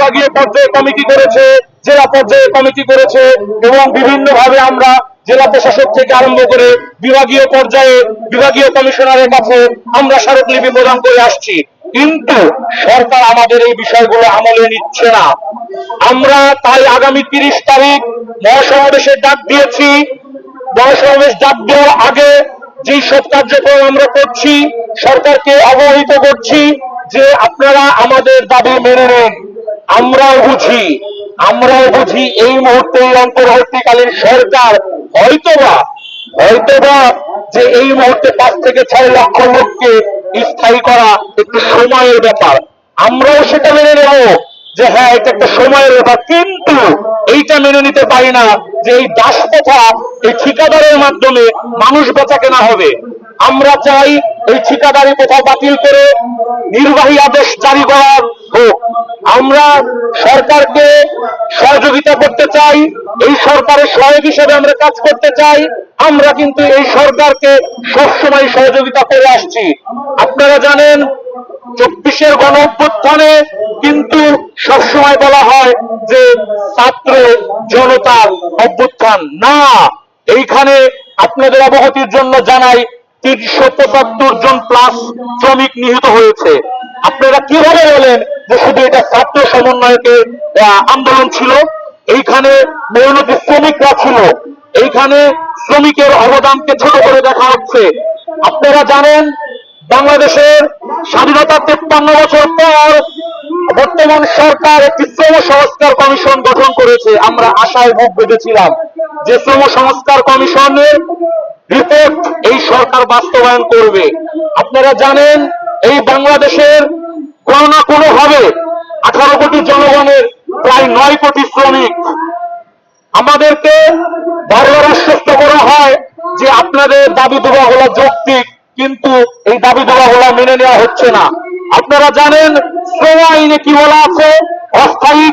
বিভাগীয় পর্যায়ে কমিটি করেছে, জেলা পর্যায়ে কমিটি করেছে, এবং বিভিন্ন ভাবে আমরা জেলা প্রশাসক থেকে আরম্ভ করে বিভাগীয় পর্যায়ে বিভাগীয় কমিশনারের কাছে আমরা স্মারকলিপি প্রদান করে আসছি। কিন্তু সরকার আমাদের এই বিষয়গুলো আমলে নিচ্ছে না। আমরা তাই আগামী 30 তারিখ মহাসমাবেশের ডাক দিয়েছি। মহাসমাবেশ ডাক দেওয়ার আগে যেই সব কার্যক্রম আমরা করছি, সরকারকে অবহিত করছি যে আপনারা আমাদের দাবি মেনে নেন। আমরাও বুঝি এই মুহূর্তে অন্তর্বর্তীকালীন সরকার হয়তোবা যে এই মুহূর্তে 5 থেকে 6 লক্ষ লোককে স্থায়ী করা একটু সময়ের ব্যাপার। আমরাও সেটা মেনে নেব যে হ্যাঁ, এটা একটা সময়ের ব্যাপার, কিন্তু এইটা মেনে নিতে পারি না যে এই দাসপ্রথা, এই ঠিকাদারের মাধ্যমে মানুষ বেচা কেনা হবে। আমরা চাই এই ঠিকাদারি প্রথা বাতিল করে নির্বাহী আদেশ জারি করা হোক। আমরা সরকারকে সহযোগিতা করতে চাই, এই সরকারের সহায়ক হিসেবে আমরা কাজ করতে চাই। আমরা কিন্তু এই সরকারকে সবসময় সহযোগিতা করে আসছি। আপনারা জানেন 24-এর গণ অভ্যুত্থানে কিন্তু সবসময় বলা হয় যে ছাত্র জনতার অভ্যুত্থান না। এইখানে আপনাদের অবগতির জন্য জানাই 375 জন প্লাস শ্রমিক নিহত হয়েছে। আপনারা কিভাবে বলেন যে শুধু এটা ছাত্র সমন্বয়কের আন্দোলন ছিল? এইখানে মেহনতি শ্রমিকরা ছিল। এইখানে শ্রমিকের অবদানকে ছোট করে দেখা হচ্ছে। আপনারা জানেন বাংলাদেশের স্বাধীনতা 53 বছর পর বর্তমান সরকার একটি শ্রম সংস্কার কমিশন গঠন করেছে। আমরা আশায় বুক বেঁধেছিলাম যে শ্রম সংস্কার কমিশনের রিপোর্ট এই সরকার বাস্তবায়ন করবে। আপনারা জানেন এই বাংলাদেশের কোনো না কোনো ভাবে 18 কোটি জনগণের প্রায় 9 কোটি শ্রমিক। আমাদেরকে বারবার আশ্বস্ত করা হয় যে আপনাদের দাবি দেওয়াগুলো যৌক্তিক, কিন্তু এই দাবি দেওয়াগুলো মেনে নেওয়া হচ্ছে না। আপনারা জানেন শ্রম আইনে কি বলা আছে? অস্থায়ী